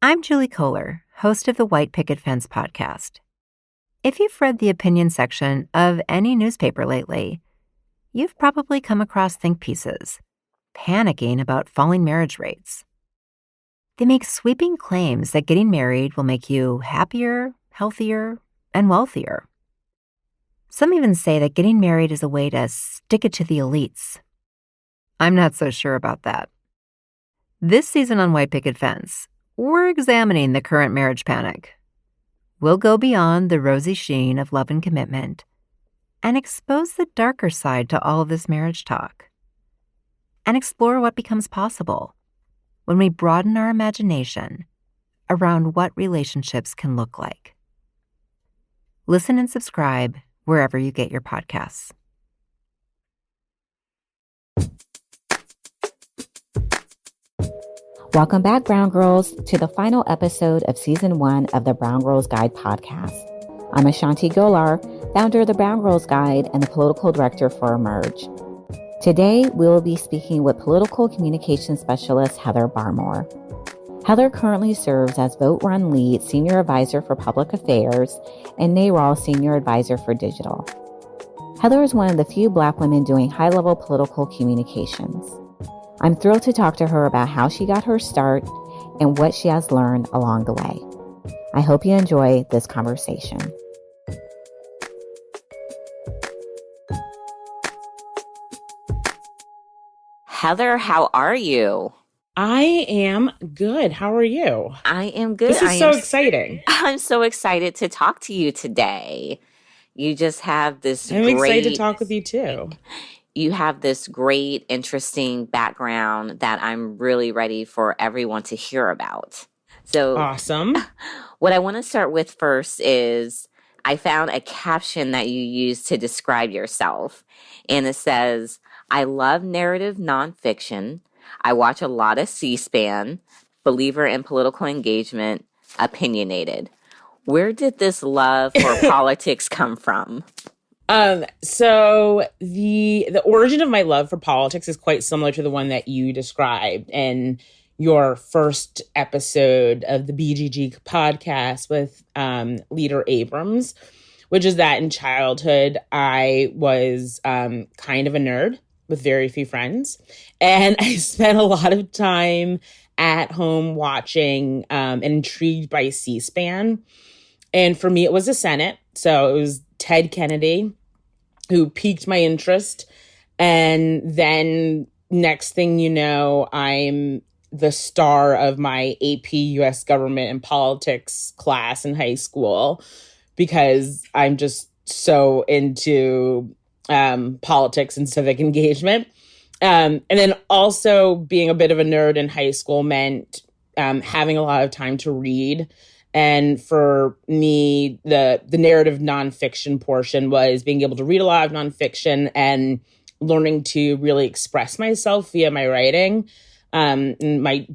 I'm Julie Kohler, host of the White Picket Fence podcast. If you've read the opinion section of any newspaper lately, you've probably come across think pieces panicking about falling marriage rates. They make sweeping claims that getting married will make you happier, healthier, and wealthier. Some even say that getting married is a way to stick it to the elites. I'm not so sure about that. This season on White Picket Fence, we're examining the current marriage panic. We'll go beyond the rosy sheen of love and commitment and expose the darker side to all of this marriage talk and explore what becomes possible when we broaden our imagination around what relationships can look like. Listen and subscribe wherever you get your podcasts. Welcome back, Brown Girls, to the final episode of Season 1 of the Brown Girls Guide podcast. I'm A'shanti Gholar, founder of the Brown Girls Guide and the political director for Emerge. Today, we will be speaking with political communications specialist Heather Barmore. Heather currently serves as Vote Run Lead Senior Advisor for Public Affairs and NARAL Senior Advisor for Digital. Heather is one of the few Black women doing high-level political communications. I'm thrilled to talk to her about how she got her start and what she has learned along the way. I hope you enjoy this conversation. Heather, how are you? I am good. How are you? I am good. This is so exciting. I'm so excited to talk to you today. You just have this I'm excited to talk with you too. You have this great, interesting background that I'm really ready for everyone to hear about. So awesome. What I want to start with first is I found a caption that you used to describe yourself. And it says, I love narrative nonfiction. I watch a lot of C-SPAN, believer in political engagement, opinionated. Where did this love for politics come from? So the origin of my love for politics is quite similar to the one that you described in your first episode of the BGG podcast with Leader Abrams, which is that in childhood, I was kind of a nerd with very few friends. And I spent a lot of time at home watching and intrigued by C-SPAN. And for me, it was the Senate. So it was Ted Kennedy who piqued my interest. And then next thing you know, I'm the star of my AP US government and politics class in high school because I'm just so into politics and civic engagement. And then also being a bit of a nerd in high school meant having a lot of time to read. And for me, the narrative nonfiction portion was being able to read a lot of nonfiction and learning to really express myself via my writing. My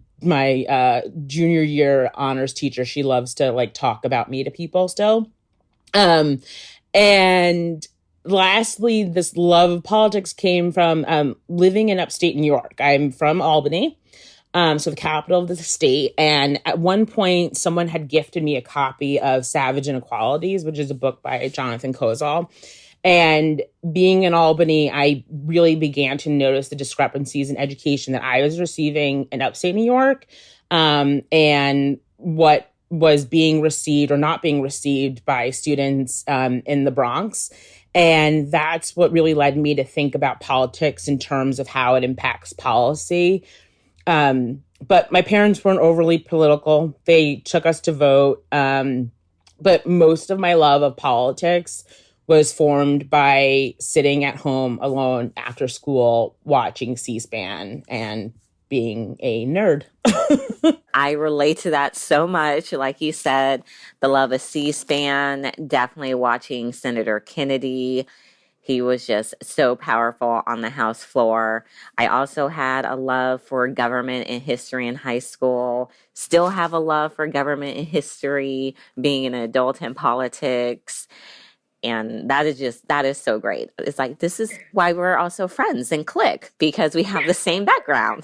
junior year honors teacher, she loves to talk about me to people still. And lastly, this love of politics came from living in upstate New York. I'm from Albany. So the capital of the state. And at one point, someone had gifted me a copy of Savage Inequalities, which is a book by Jonathan Kozol. And being in Albany, I really began to notice the discrepancies in education that I was receiving in upstate New York, and what was being received or not being received by students in the Bronx. And that's what really led me to think about politics in terms of how it impacts policy. But my parents weren't overly political. They took us to vote. But most of my love of politics was formed by sitting at home alone after school, watching C-SPAN and being a nerd. I relate to that so much. Like you said, the love of C-SPAN, definitely watching Senator Kennedy. He was just so powerful on the House floor. I also had a love for government and history in high school. Still have a love for government and history, being an adult in politics. And that is so great. It's like, this is why we're also friends and click, because we have the same background.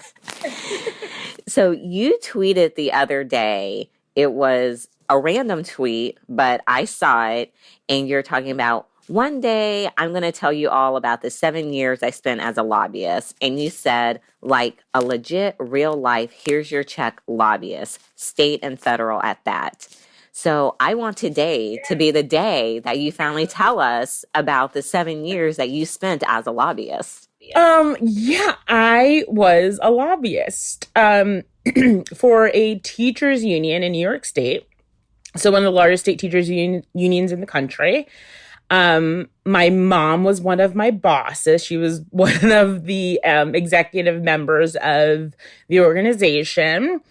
So you tweeted the other day, it was a random tweet, but I saw it, and you're talking about one day I'm going to tell you all about the 7 years I spent as a lobbyist. And you said, like a legit real life, here's your check lobbyist, state and federal at that. So I want today to be the day that you finally tell us about the 7 years that you spent as a lobbyist. Yeah, I was a lobbyist for a teachers union in New York State. So one of the largest state teachers unions in the country. My mom was one of my bosses. She was one of the executive members of the organization.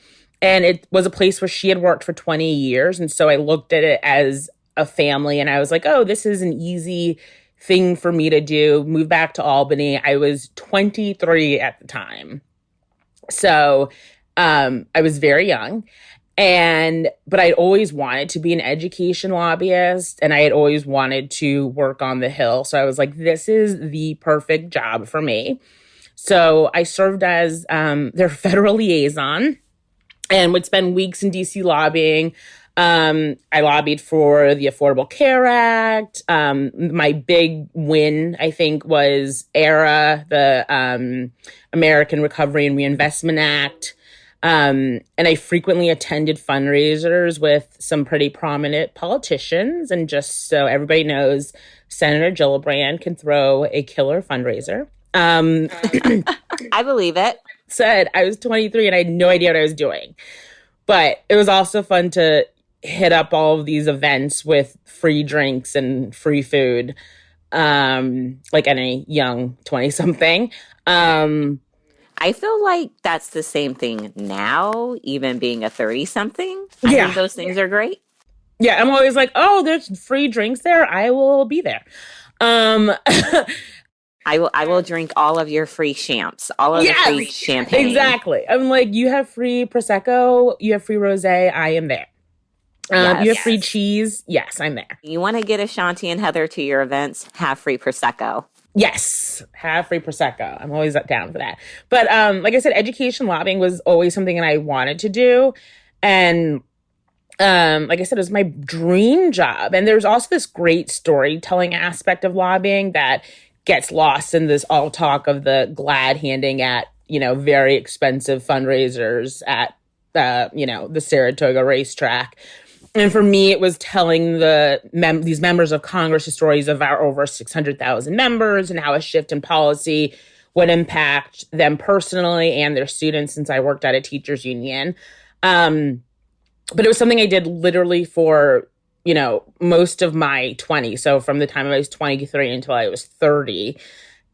And it was a place where she had worked for 20 years. And so I looked at it as a family and I was like, oh, this is an easy thing for me to do. Move back to Albany. I was 23 at the time. So I was very young. But I'd always wanted to be an education lobbyist and I had always wanted to work on the Hill. So I was like, this is the perfect job for me. So I served as their federal liaison and would spend weeks in DC lobbying. I lobbied for the Affordable Care Act. My big win, I think, was ARA, the American Recovery and Reinvestment Act. And I frequently attended fundraisers with some pretty prominent politicians. And just so everybody knows, Senator Gillibrand can throw a killer fundraiser. I believe it. Said I was 23 and I had no idea what I was doing. But it was also fun to hit up all of these events with free drinks and free food, like any young 20-something. I feel like that's the same thing now, even being a 30-something. I think those things are great. Yeah, I'm always like, oh, there's free drinks there. I will be there. I will drink all of your free champs, all of the free champagne. Exactly. I'm like, you have free Prosecco, you have free rosé, I am there. You have free cheese. Yes, I'm there. You want to get A'shanti and Heather to your events, have free Prosecco. Yes, have free Prosecco. I'm always down for that. But like I said, education lobbying was always something that I wanted to do. And like I said, it was my dream job. And there's also this great storytelling aspect of lobbying that gets lost in this all talk of the glad handing at, very expensive fundraisers at, the Saratoga racetrack. And for me, it was telling these members of Congress the stories of our over 600,000 members and how a shift in policy would impact them personally and their students, since I worked at a teachers union. But it was something I did literally for, most of my 20s. So from the time I was 23 until I was 30.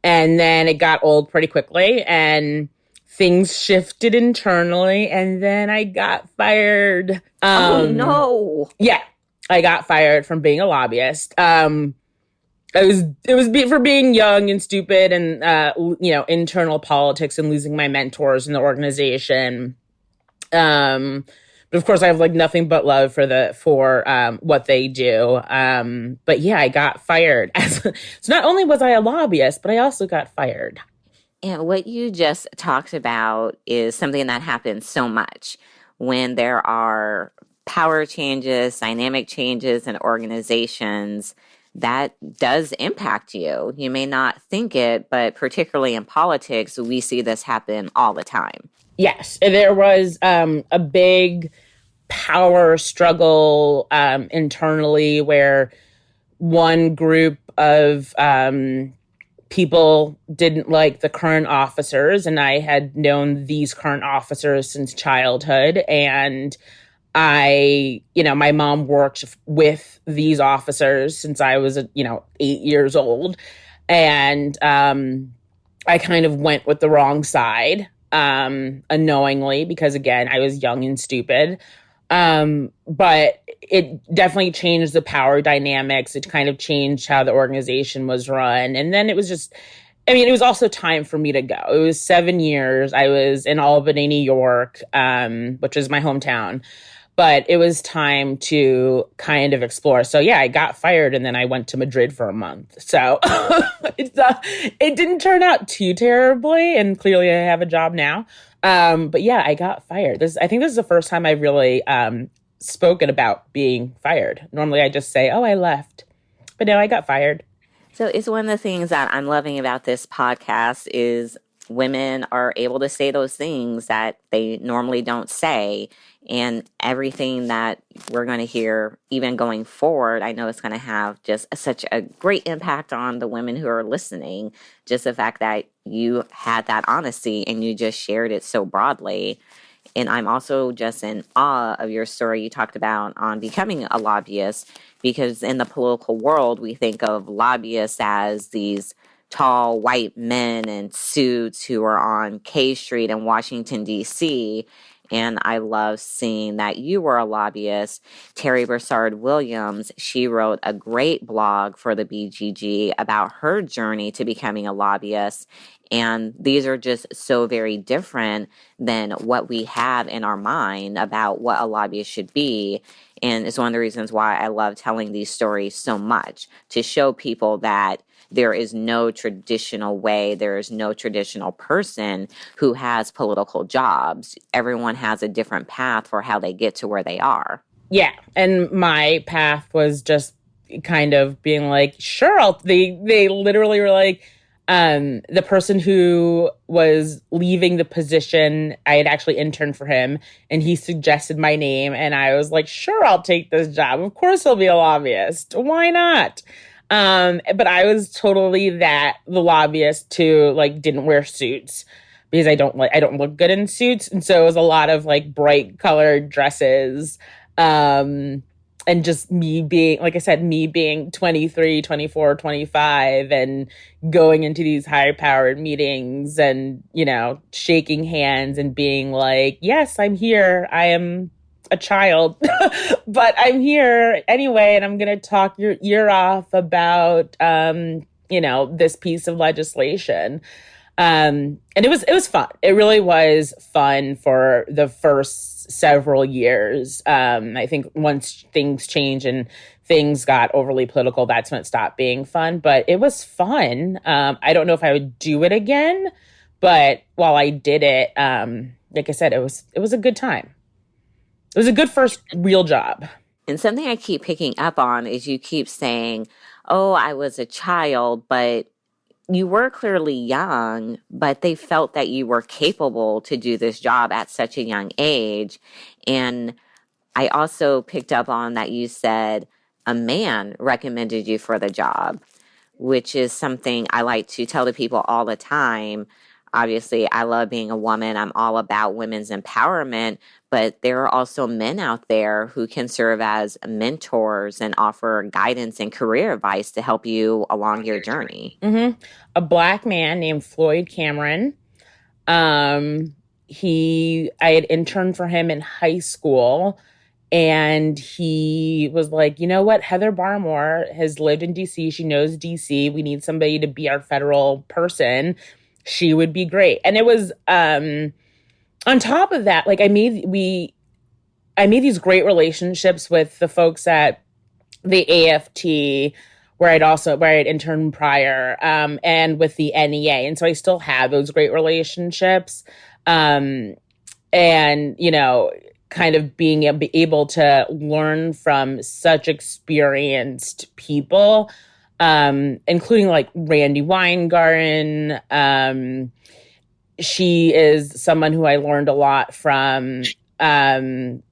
And then it got old pretty quickly and things shifted internally, and then I got fired. Oh, no. Yeah, I got fired from being a lobbyist. It was for being young and stupid and, internal politics and losing my mentors in the organization. But of course, I have nothing but love for what they do. But yeah, I got fired. So not only was I a lobbyist, but I also got fired. And what you just talked about is something that happens so much when there are power changes, dynamic changes in organizations. That does impact you. You may not think it, but particularly in politics, we see this happen all the time. Yes, there was a big power struggle internally where one group of people didn't like the current officers, and I had known these current officers since childhood. And my mom worked with these officers since I was, 8 years old. And I kind of went with the wrong side, unknowingly, because again, I was young and stupid. But it definitely changed the power dynamics. It kind of changed how the organization was run. And then it was it was also time for me to go. It was 7 years. I was in Albany, New York, which is my hometown. But it was time to kind of explore. So yeah, I got fired and then I went to Madrid for a month. So it didn't turn out too terribly. And clearly I have a job now. But yeah, I got fired. I think this is the first time I've really spoken about being fired. Normally I just say, oh, I left. But no, I got fired. So it's one of the things that I'm loving about this podcast is women are able to say those things that they normally don't say. And everything that we're going to hear, even going forward, I know it's going to have just such a great impact on the women who are listening. Just the fact that you had that honesty and you just shared it so broadly. And I'm also just in awe of your story you talked about on becoming a lobbyist, because in the political world, we think of lobbyists as these tall white men in suits who are on K Street in Washington, D.C. And I love seeing that you were a lobbyist. Terry Broussard Williams, she wrote a great blog for the BGG about her journey to becoming a lobbyist. And these are just so very different than what we have in our mind about what a lobbyist should be. And it's one of the reasons why I love telling these stories so much, to show people that there is no traditional way, there is no traditional person who has political jobs. Everyone has a different path for how they get to where they are. Yeah. And my path was just kind of being like, sure, they literally were like, the person who was leaving the position, I had actually interned for him, and he suggested my name, and I was like, sure, I'll take this job. Of course I'll be a lobbyist. Why not? But I was totally the lobbyist who like didn't wear suits because I don't look good in suits. And so it was a lot of like bright colored dresses. And just me being, like I said, me being 23, 24, 25 and going into these high powered meetings and, you know, shaking hands and being like, yes, I'm here. I am a child, but I'm here anyway. And I'm going to talk your ear off about, you know, this piece of legislation. And it was fun. It really was fun for the first several years. I think once things changed and things got overly political, that's when it stopped being fun. But it was fun. I don't know if I would do it again, but while I did it, like I said, it was a good time. It was a good first real job. And something I keep picking up on is you keep saying, oh, I was a child, but you were clearly young, but they felt that you were capable to do this job at such a young age. And I also picked up on that you said a man recommended you for the job, which is something I like to tell the people all the time. Obviously, I love being a woman. I'm all about women's empowerment, but there are also men out there who can serve as mentors and offer guidance and career advice to help you along your journey. Mm-hmm. A Black man named Floyd Cameron. I had interned for him in high school, and he was like, you know what? Heather Barmore has lived in DC. She knows DC. We need somebody to be our federal person. She would be great. And it was, on top of that, like I made these great relationships with the folks at the AFT, where I'd interned prior, and with the NEA. And so I still have those great relationships. And, you know, kind of being able to learn from such experienced people, including like Randy Weingarten. She is someone who I learned a lot from, Lily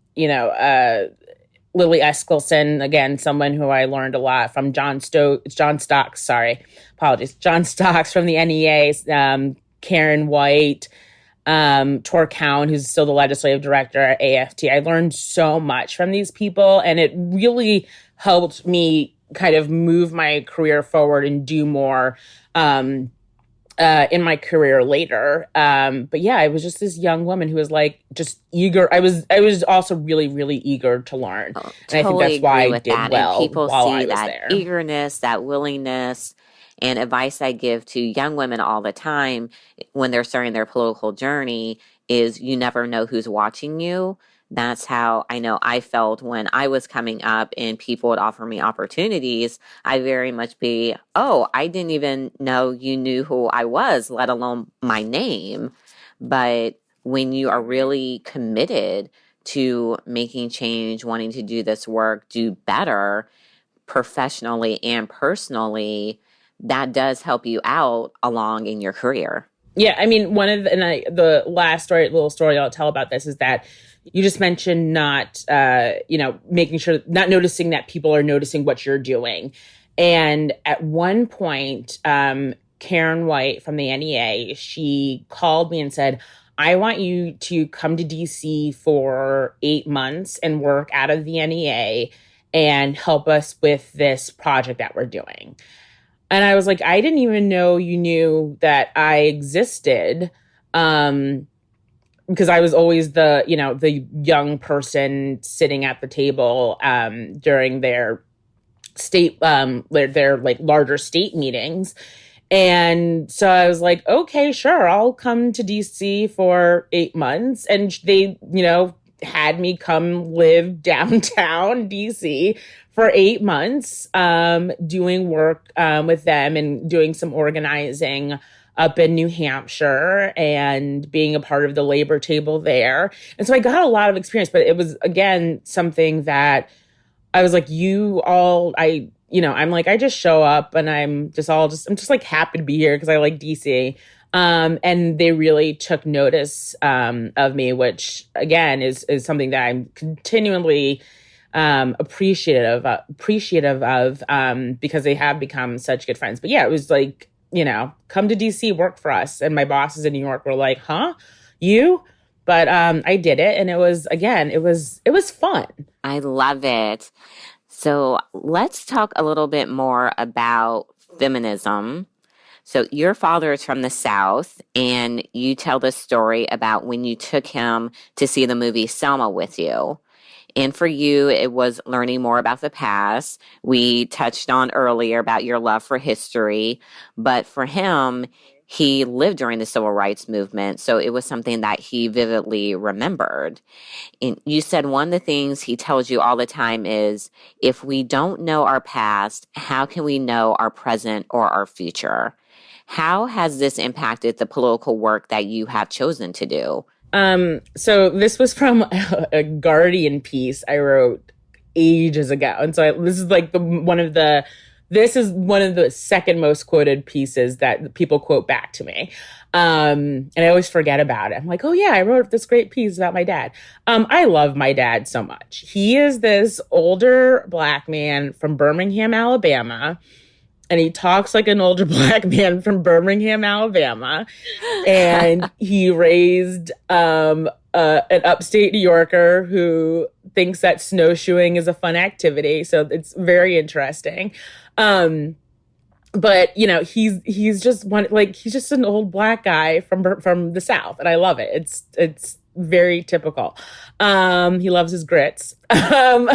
Eskelson, again, someone who I learned a lot from. John Stocks from the NEA, Karen White, Tor Cowan, who's still the legislative director at AFT. I learned so much from these people, and it really helped me kind of move my career forward and do more in my career later. But yeah, I was just this young woman who was like just eager. I was also really, really eager to learn. Oh, and totally I think that's why I did that. well And people while see I was that there. eagerness, that willingness, and advice I give to young women all the time when they're starting their political journey is you never know who's watching you. That's how I know I felt when I was coming up and people would offer me opportunities. I very much be, oh, I didn't even know you knew who I was, let alone my name. But when you are really committed to making change, wanting to do this work, do better professionally and personally, that does help you out along in your career. Yeah, I mean, the last little story I'll tell about this is that you just mentioned not, making sure, not noticing that people are noticing what you're doing. And at one point, Karen White from the NEA, she called me and said, I want you to come to DC for 8 months and work out of the NEA and help us with this project that we're doing. And I was like, I didn't even know you knew that I existed. Because I was always the young person sitting at the table during their state, their like larger state meetings. And so I was like, okay, sure, I'll come to DC for 8 months. And they, had me come live downtown DC for 8 months, doing work with them and doing some organizing up in New Hampshire and being a part of the labor table there. And so I got a lot of experience, but it was, again, something that I was like, I'm like, I just show up and I'm just like happy to be here because I like DC. And they really took notice of me, which again is something that I'm continually appreciative of because they have become such good friends. But yeah, it was like, come to DC, work for us. And my bosses in New York were like, huh, you? But I did it. And it was fun. I love it. So let's talk a little bit more about feminism. So your father is from the South, and you tell the story about when you took him to see the movie Selma with you. And for you, it was learning more about the past. We touched on earlier about your love for history, but for him, he lived during the civil rights movement, so it was something that he vividly remembered. And you said one of the things he tells you all the time is, if we don't know our past, how can we know our present or our future? How has this impacted the political work that you have chosen to do? So this was from a Guardian piece I wrote ages ago. And so this is like one of the second most quoted pieces that people quote back to me. And I always forget about it. I'm like, oh yeah, I wrote this great piece about my dad. I love my dad so much. He is this older Black man from Birmingham, Alabama. And he talks like an older Black man from Birmingham, Alabama. And he raised an upstate New Yorker who thinks that snowshoeing is a fun activity. So it's very interesting. But he's just he's just an old Black guy from the South, and I love it. It's very typical. He loves his grits. And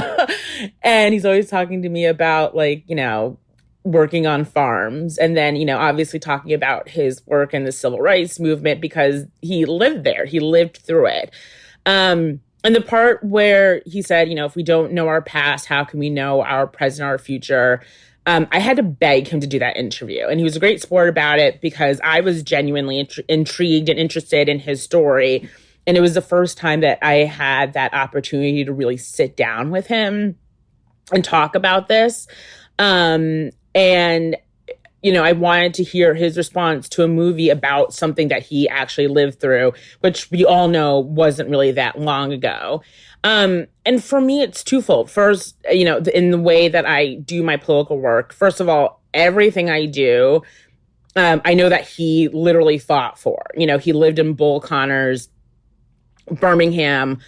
he's always talking to me about working on farms, and then, obviously talking about his work in the civil rights movement because he lived there. He lived through it. And the part where he said, if we don't know our past, how can we know our present, our future? I had to beg him to do that interview. And he was a great sport about it because I was genuinely intrigued and interested in his story. And it was the first time that I had that opportunity to really sit down with him and talk about this. And, I wanted to hear his response to a movie about something that he actually lived through, which we all know wasn't really that long ago. And for me, it's twofold. First, in the way that I do my political work, first of all, everything I do, I know that he literally fought for. He lived in Bull Connors, Birmingham,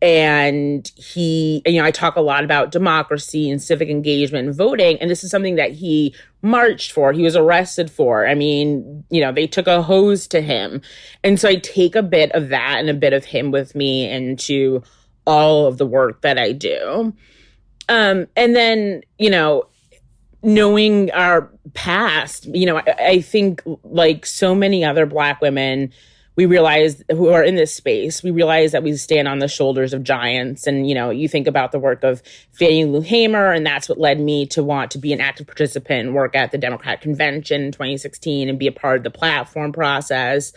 and he, I talk a lot about democracy and civic engagement and voting. And this is something that he marched for. He was arrested for. I mean, they took a hose to him. And so I take a bit of that and a bit of him with me into all of the work that I do. And then, knowing our past, I think like so many other Black women, we realize who are in this space, we realize that we stand on the shoulders of giants. And, you think about the work of Fannie Lou Hamer, and that's what led me to want to be an active participant and work at the Democratic Convention in 2016 and be a part of the platform process.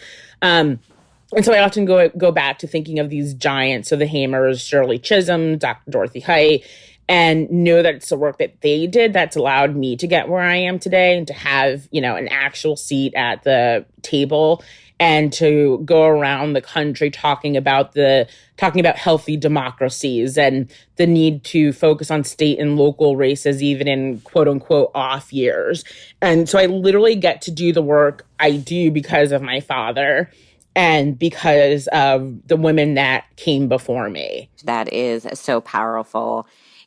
And so I often go back to thinking of these giants, so the Hamers, Shirley Chisholm, Dr. Dorothy Height, and know that it's the work that they did that's allowed me to get where I am today and to have, an actual seat at the table and to go around the country talking about healthy democracies and the need to focus on state and local races, even in quote unquote off years. And so I literally get to do the work I do because of my father and because of the women that came before me. That is so powerful.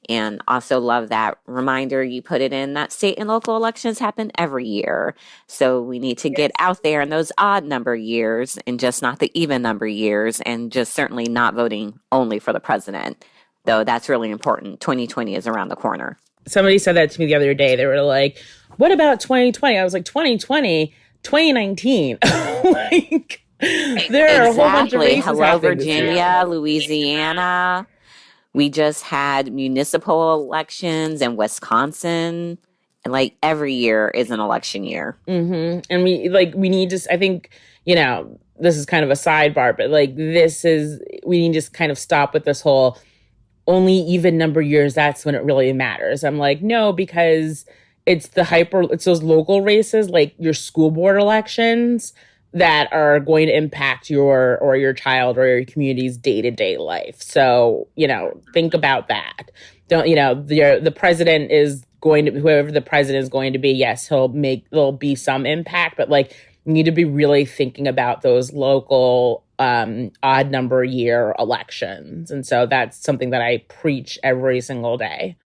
And also love that reminder you put it in that state and local elections happen every year. So we need to get out there in those odd number years and just not the even number years, and just certainly not voting only for the president, though that's really important. 2020 is around the corner. Somebody said that to me the other day. They were like, what about 2020? I was like, 2020, 2019. Like, there are a whole bunch of races. Hello, Virginia, Louisiana. We just had municipal elections in Wisconsin, and like every year is an election year. Mm-hmm. And we need to, I think, this is kind of a sidebar, but we need to just kind of stop with this whole only even number years. That's when it really matters. I'm like, no, because it's those local races, like your school board elections, that are going to impact your child or your community's day-to-day life. So, think about that. Don't, the president is going to, whoever the president is going to be, yes, there'll be some impact, but you need to be really thinking about those local odd number year elections. And so that's something that I preach every single day.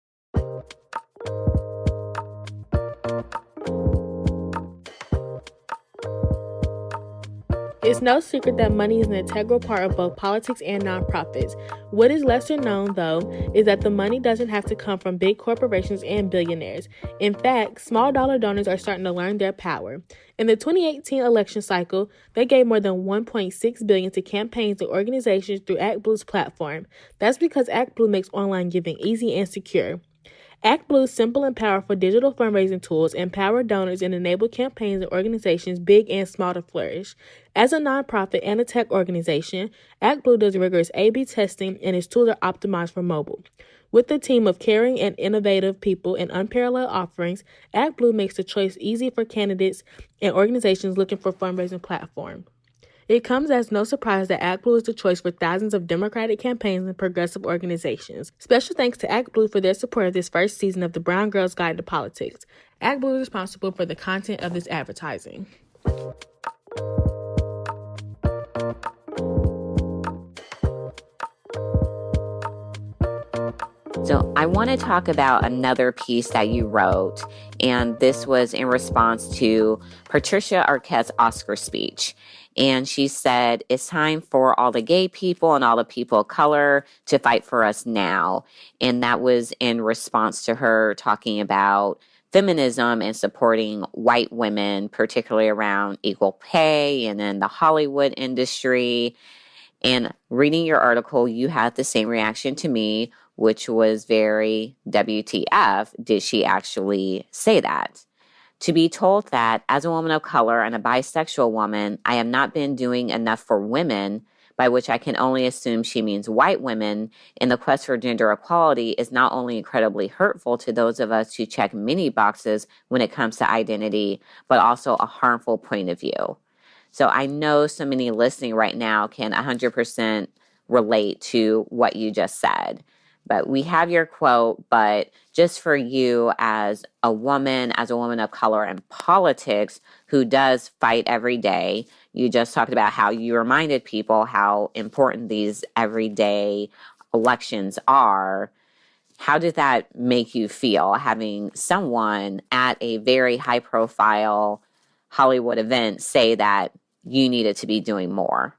It's no secret that money is an integral part of both politics and nonprofits. What is lesser known, though, is that the money doesn't have to come from big corporations and billionaires. In fact, small dollar donors are starting to learn their power. In the 2018 election cycle, they gave more than $1.6 billion to campaigns and organizations through ActBlue's platform. That's because ActBlue makes online giving easy and secure. ActBlue's simple and powerful digital fundraising tools empower donors and enable campaigns and organizations big and small to flourish. As a nonprofit and a tech organization, ActBlue does rigorous A/B testing, and its tools are optimized for mobile. With a team of caring and innovative people and unparalleled offerings, ActBlue makes the choice easy for candidates and organizations looking for a fundraising platform. It comes as no surprise that ActBlue is the choice for thousands of Democratic campaigns and progressive organizations. Special thanks to ActBlue for their support of this first season of the Brown Girls Guide to Politics. ActBlue is responsible for the content of this advertising. So I want to talk about another piece that you wrote, and this was in response to Patricia Arquette's Oscar speech. And she said, it's time for all the gay people and all the people of color to fight for us now. And that was in response to her talking about feminism and supporting white women, particularly around equal pay and in the Hollywood industry. And reading your article, you had the same reaction to me, which was very WTF. Did she actually say that? To be told that as a woman of color and a bisexual woman, I have not been doing enough for women, by which I can only assume she means white women, in the quest for gender equality is not only incredibly hurtful to those of us who check many boxes when it comes to identity, but also a harmful point of view. So I know so many listening right now can 100% relate to what you just said. But we have your quote, but just for you as a woman of color in politics who does fight every day, you just talked about how you reminded people how important these everyday elections are. How did that make you feel, having someone at a very high profile Hollywood event say that you needed to be doing more?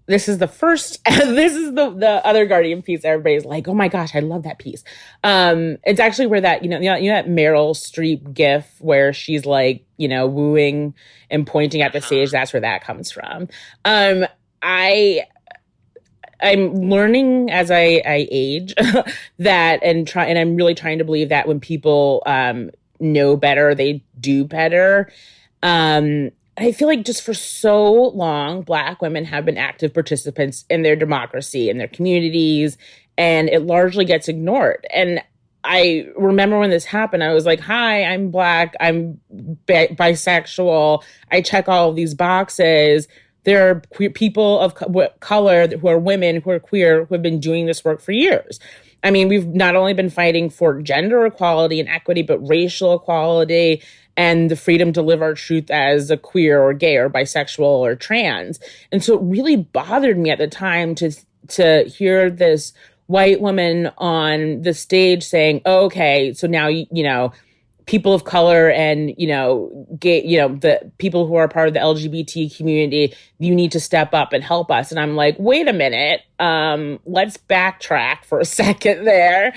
This is the first, this is the other Guardian piece. Everybody's like, oh my gosh, I love that piece. It's actually where that, that Meryl Streep gif where she's like, wooing and pointing at the stage. That's where that comes from. I'm learning as I age that and I'm really trying to believe that when people know better, they do better. I feel like just for so long, Black women have been active participants in their democracy, in their communities, and it largely gets ignored. And I remember when this happened, I was like, hi, I'm Black, I'm bisexual, I check all of these boxes. There are queer people of color who are women, who are queer, who have been doing this work for years. I mean, we've not only been fighting for gender equality and equity, but racial equality and the freedom to live our truth as a queer or gay or bisexual or trans. And so it really bothered me at the time to hear this white woman on the stage saying, oh, okay, so now, people of color and, gay, the people who are part of the LGBT community, you need to step up and help us. And I'm like, wait a minute, let's backtrack for a second there.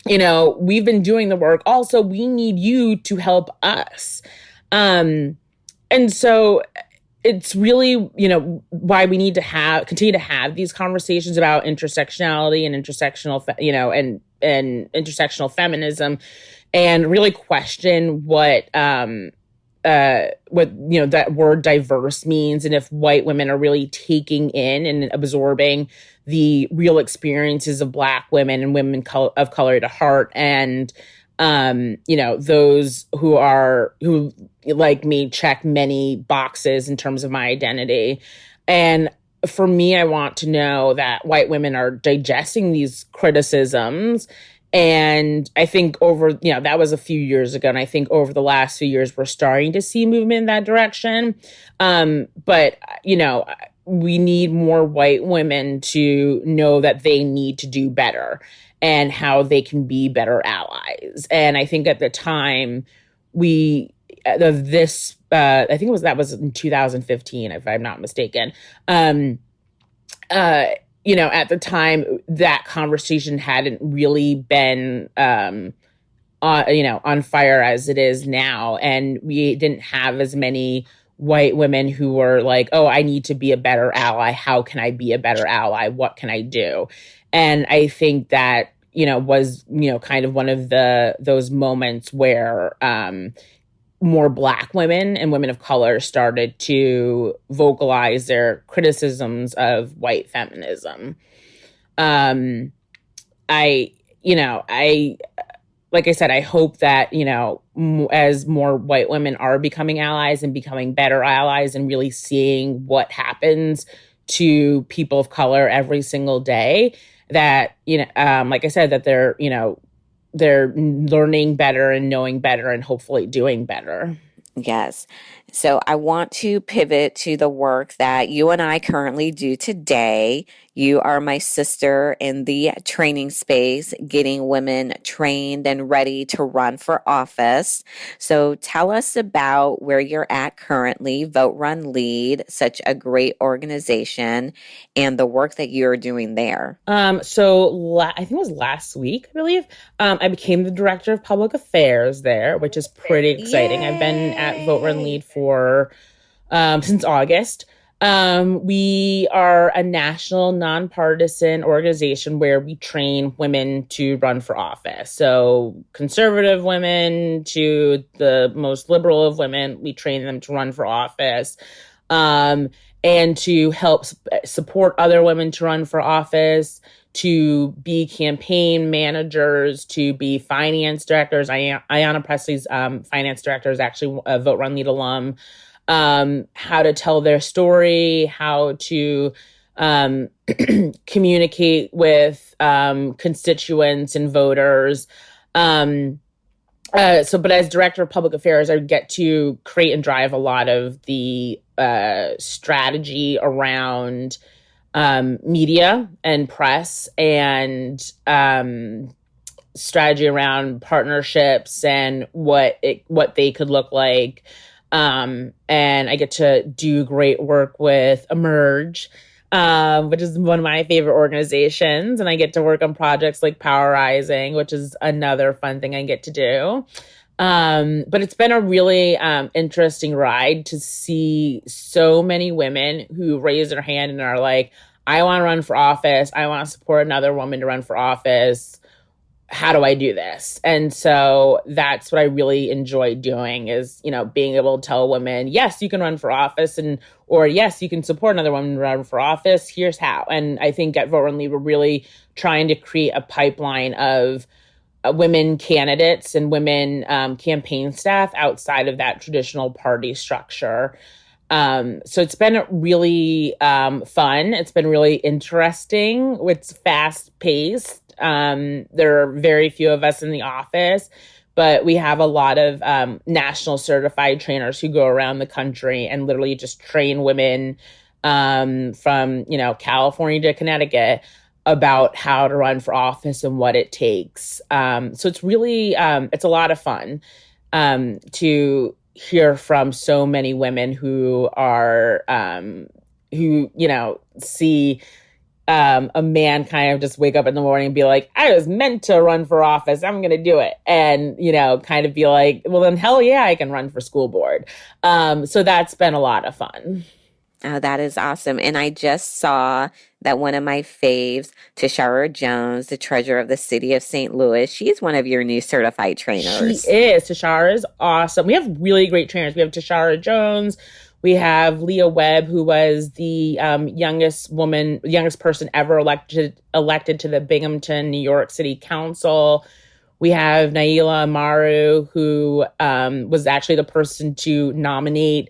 We've been doing the work. Also, we need you to help us. And so it's really, why we need to continue to have these conversations about intersectionality and intersectional, and intersectional feminism, and really question what that word diverse means, and if white women are really taking in and absorbing the real experiences of Black women and women of color to heart, and those who like me check many boxes in terms of my identity. And for me, I want to know that white women are digesting these criticisms. And I think that was a few years ago. And I think over the last few years, we're starting to see movement in that direction. But we need more white women to know that they need to do better and how they can be better allies. And I think at the time I think that was in 2015, if I'm not mistaken. At the time, that conversation hadn't really been on fire as it is now. And we didn't have as many white women who were like, oh, I need to be a better ally. How can I be a better ally? What can I do? And I think that, was, kind of one of those moments where more Black women and women of color started to vocalize their criticisms of white feminism. Like I said, I hope that, as more white women are becoming allies and becoming better allies and really seeing what happens to people of color every single day, that, like I said, that they're learning better and knowing better and hopefully doing better. Yes. So I want to pivot to the work that you and I currently do today. You are my sister in the training space, getting women trained and ready to run for office. So tell us about where you're at currently, Vote Run Lead, such a great organization, and the work that you're doing there. I think it was last week, I believe, I became the director of public affairs there, which is pretty exciting. Yay! I've been at Vote Run Lead for since August. We are a national nonpartisan organization where we train women to run for office. So conservative women to the most liberal of women, we train them to run for office, and to help support other women to run for office, to be campaign managers, to be finance directors. Ayanna Presley's finance director is actually a Vote Run Lead alum. How to tell their story, how to communicate with constituents and voters. But as director of public affairs, I get to create and drive a lot of the strategy around media and press, and strategy around partnerships and what they could look like. And I get to do great work with Emerge, which is one of my favorite organizations. And I get to work on projects like Power Rising, which is another fun thing I get to do. But it's been a really interesting ride to see so many women who raise their hand and are like, I want to run for office. I want to support another woman to run for office. how do I do this? And so that's what I really enjoy doing is, being able to tell women, yes, you can run for office, or yes, you can support another woman to run for office. Here's how. And I think at Vote Run Lead, we're really trying to create a pipeline of women candidates and women campaign staff outside of that traditional party structure. So it's been really fun. It's been really interesting. It's fast paced. There are very few of us in the office, but we have a lot of national certified trainers who go around the country and literally just train women from, California to Connecticut about how to run for office and what it takes. So it's really, it's a lot of fun to hear from so many women who are, see a man kind of just wake up in the morning and be like, I was meant to run for office. I'm going to do it. And, kind of be like, well, then hell yeah, I can run for school board. So that's been a lot of fun. Oh, that is awesome. And I just saw that one of my faves, Tashara Jones, the treasurer of the city of St. Louis, she's one of your new certified trainers. She is. Tashara is awesome. We have really great trainers. We have Tashara Jones. We have Leah Webb, who was the youngest person ever elected to the Binghamton, New York City Council. We have Naila Amaru, who was actually the person to nominate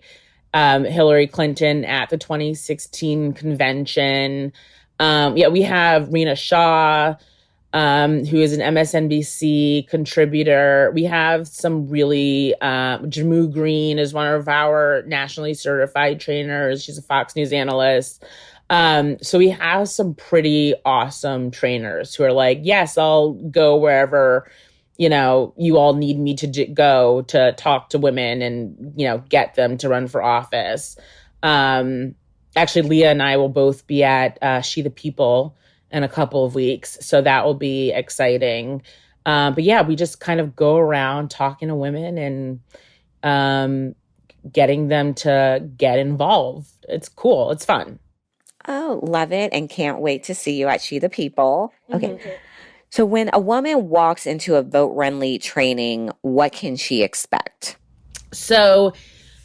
Hillary Clinton at the 2016 convention. We have Rena Shah, who is an MSNBC contributor. We have some really, Jamu Green is one of our nationally certified trainers. She's a Fox News analyst. So we have some pretty awesome trainers who are like, yes, I'll go wherever, you all need me to go to talk to women and, get them to run for office. Actually, Leah and I will both be at She the People in a couple of weeks. So that will be exciting. But yeah, we just kind of go around talking to women and getting them to get involved. It's cool. It's fun. Oh, love it. And can't wait to see you at She the People. Okay. Mm-hmm. So when a woman walks into a Vote Run Lead training, what can she expect? So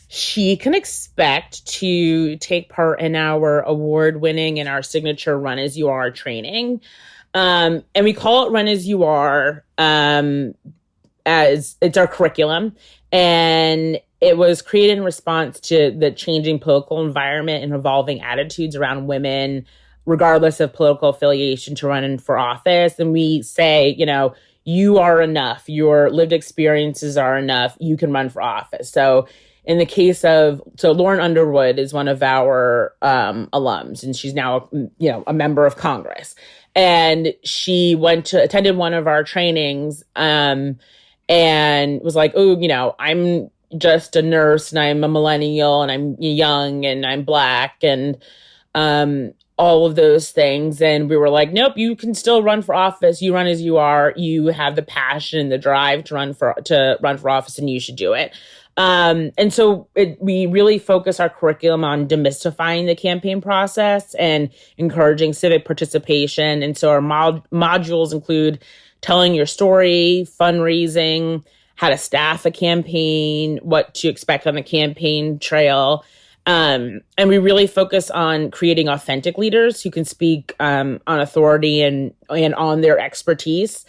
she can expect to take part in our award-winning and our signature Run As You Are training. And we call it Run As You Are as it's our curriculum. And it was created in response to the changing political environment and evolving attitudes around women, regardless of political affiliation, to run in for office. And we say, you are enough. Your lived experiences are enough. You can run for office. So in the case of, Lauren Underwood is one of our alums, and she's now, a member of Congress. And she attended one of our trainings and was like, oh, I'm just a nurse and I'm a millennial and I'm young and I'm Black and all of those things. And we were like, nope, you can still run for office. You run as you are. You have the passion and the drive to run for office, and you should do it. And so we really focus our curriculum on demystifying the campaign process and encouraging civic participation. And so our modules include telling your story, fundraising, how to staff a campaign, what to expect on the campaign trail. And we really focus on creating authentic leaders who can speak on authority and on their expertise.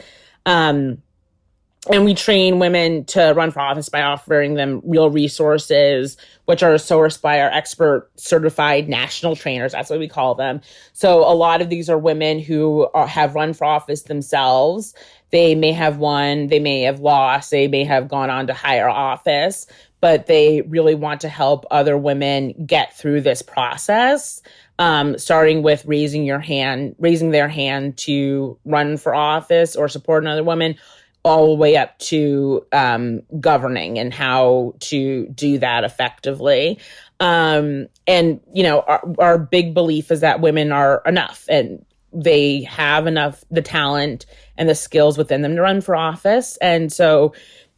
And we train women to run for office by offering them real resources, which are sourced by our expert certified national trainers. That's what we call them. So a lot of these are women who have run for office themselves. They may have won, they may have lost, they may have gone on to higher office, but they really want to help other women get through this process, starting with raising their hand to run for office or support another woman, all the way up to governing and how to do that effectively. And, our big belief is that women are enough and they have enough, the talent and the skills within them to run for office. And so,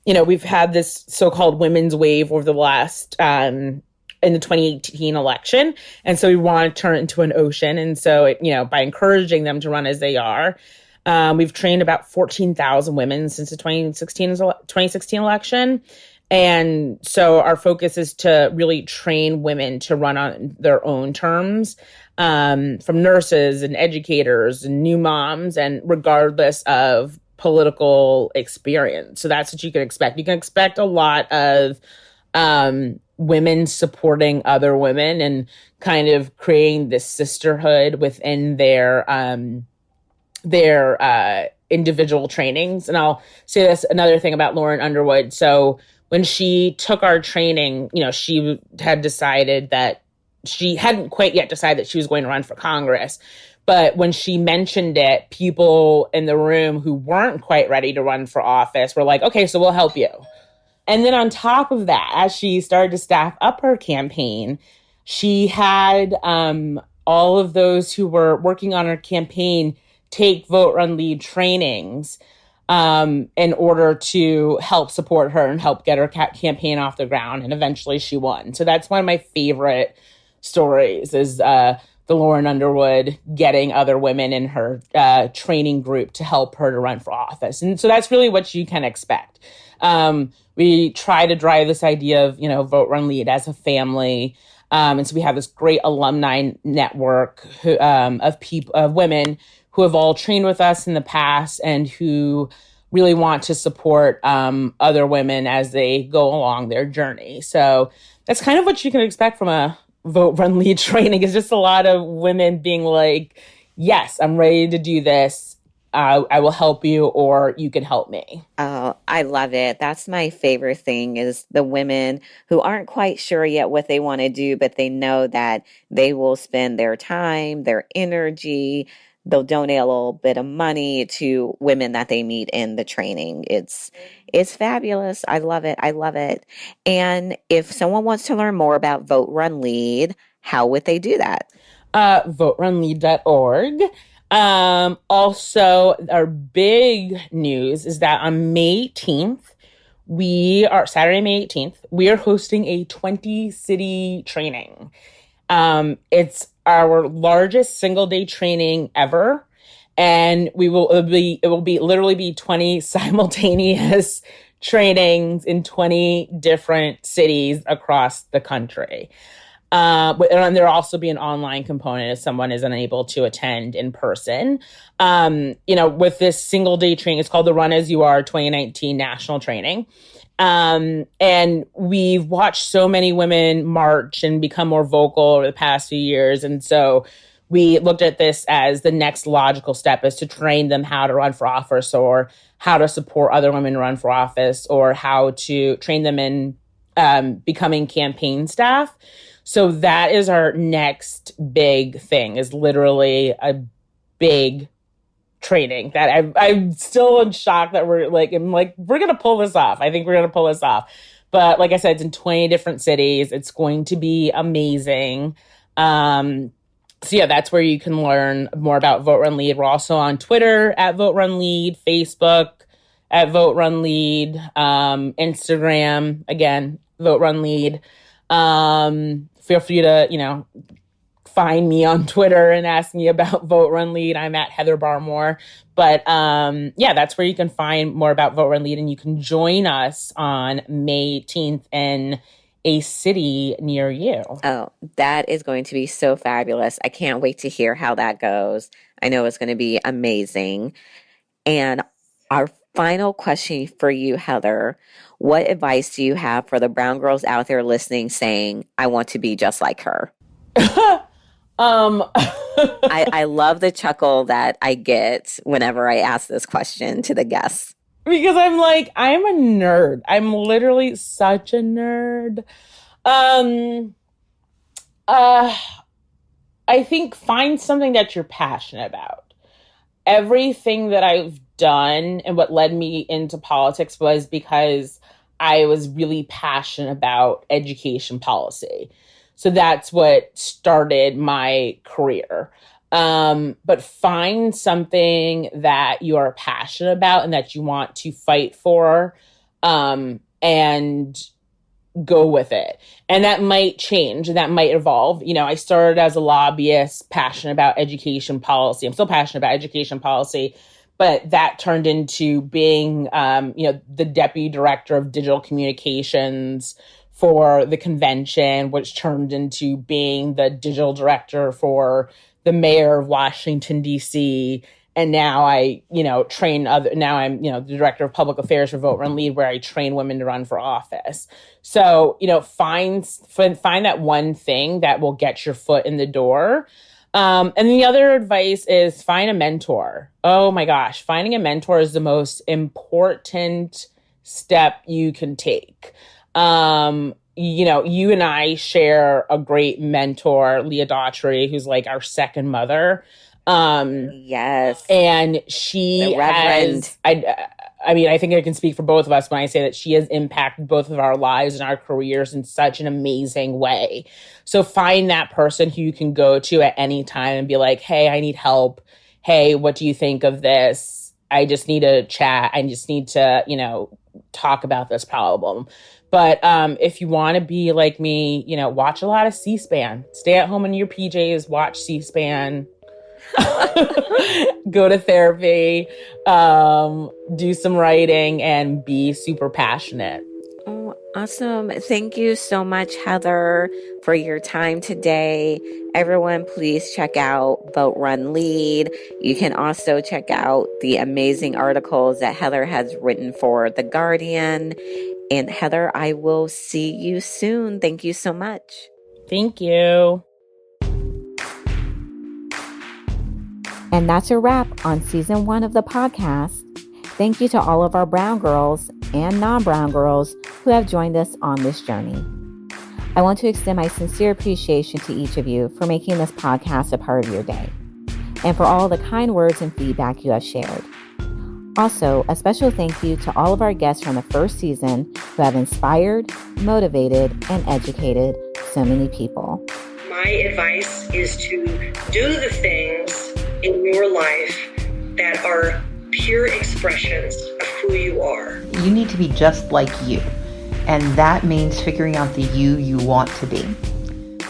we've had this so-called women's wave over the last, in the 2018 election. And so we want to turn it into an ocean. And so, by encouraging them to run as they are, We've trained about 14,000 women since the 2016 election. And so our focus is to really train women to run on their own terms, from nurses and educators and new moms, and regardless of political experience. So that's what you can expect. You can expect a lot of women supporting other women and kind of creating this sisterhood within their individual trainings. And I'll say this, another thing about Lauren Underwood. So when she took our training, she had decided that she hadn't quite yet decided that she was going to run for Congress. But when she mentioned it, people in the room who weren't quite ready to run for office were like, okay, so we'll help you. And then on top of that, as she started to staff up her campaign, she had all of those who were working on her campaign take Vote, Run, Lead trainings in order to help support her and help get her campaign off the ground. And eventually she won. So that's one of my favorite stories, is the Lauren Underwood getting other women in her training group to help her to run for office. And so that's really what you can expect. We try to drive this idea of, Vote, Run, Lead as a family. And so we have this great alumni network of women who have all trained with us in the past and who really want to support other women as they go along their journey. So that's kind of what you can expect from a Vote, Run, Lead training, is just a lot of women being like, yes, I'm ready to do this. I will help you, or you can help me. Oh, I love it. That's my favorite thing, is the women who aren't quite sure yet what they want to do, but they know that they will spend their time, their energy, they'll donate a little bit of money to women that they meet in the training. It's fabulous. I love it. I love it. And if someone wants to learn more about Vote, Run, Lead, how would they do that? voterunlead.org. Also, our big news is that on May 18th, Saturday, May 18th, we are hosting a 20-city training. It's our largest single-day training ever, and it will literally be 20 simultaneous trainings in 20 different cities across the country. And there'll also be an online component if someone is unable to attend in person. With this single day training, it's called the Run As You Are 2019 National Training. And we've watched so many women march and become more vocal over the past few years. And so we looked at this as the next logical step, is to train them how to run for office, or how to support other women run for office, or how to train them in becoming campaign staff. So that is our next big thing, is literally a big training that I'm still in shock that we're like we're going to pull this off. I think we're going to pull this off. But like I said, it's in 20 different cities. It's going to be amazing. So yeah, that's where you can learn more about Vote, Run, Lead. We're also on Twitter at Vote, Run, Lead, Facebook at Vote, Run, Lead, Instagram, again, Vote, Run, Lead. Feel free to, find me on Twitter and ask me about Vote, Run, Lead. I'm at Heather Barmore. But that's where you can find more about Vote, Run, Lead. And you can join us on May 18th in a city near you. Oh, that is going to be so fabulous. I can't wait to hear how that goes. I know it's going to be amazing. And our final question for you, Heather, what advice do you have for the brown girls out there listening saying, I want to be just like her? I love the chuckle that I get whenever I ask this question to the guests. Because I'm like, I'm a nerd. I'm literally such a nerd. I think find something that you're passionate about. Everything that I've done and what led me into politics was because I was really passionate about education policy. So that's what started my career. But find something that you are passionate about and that you want to fight for, and go with it. And that might change, that might evolve. I started as a lobbyist, passionate about education policy. I'm still passionate about education policy, But that turned into being, the deputy director of digital communications for the convention, which turned into being the digital director for the mayor of Washington, D.C. And now I'm, the director of public affairs for Vote Run Lead, where I train women to run for office. So, find that one thing that will get your foot in the door. And the other advice is find a mentor. Oh my gosh, finding a mentor is the most important step you can take. You and I share a great mentor, Leah Daughtry, who's like our second mother. Yes. And she has, I think I can speak for both of us when I say that she has impacted both of our lives and our careers in such an amazing way. So find that person who you can go to at any time and be like, hey, I need help. Hey, what do you think of this? I just need a chat. I just need to, talk about this problem. But if you want to be like me, watch a lot of C-SPAN. Stay at home in your PJs, watch C-SPAN. Go to therapy, do some writing, and be super passionate. Oh, awesome. Thank you so much, Heather, for your time today. Everyone, please check out Vote Run Lead. You can also check out the amazing articles that Heather has written for The Guardian. And Heather, I will see you soon. Thank you so much. Thank you. And that's a wrap on season 1 of the podcast. Thank you to all of our brown girls and non-brown girls who have joined us on this journey. I want to extend my sincere appreciation to each of you for making this podcast a part of your day, and for all the kind words and feedback you have shared. Also, a special thank you to all of our guests from the first season who have inspired, motivated, and educated so many people. My advice is to do the things in your life that are pure expressions of who you are. You need to be just like you. And that means figuring out the you want to be.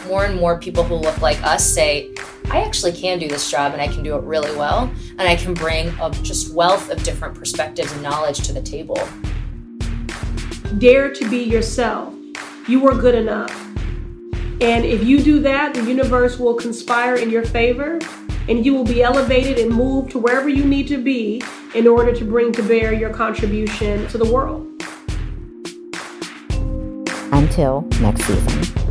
More and more people who look like us say, I actually can do this job and I can do it really well. And I can bring a just wealth of different perspectives and knowledge to the table. Dare to be yourself. You are good enough. And if you do that, the universe will conspire in your favor, and you will be elevated and moved to wherever you need to be in order to bring to bear your contribution to the world. Until next season.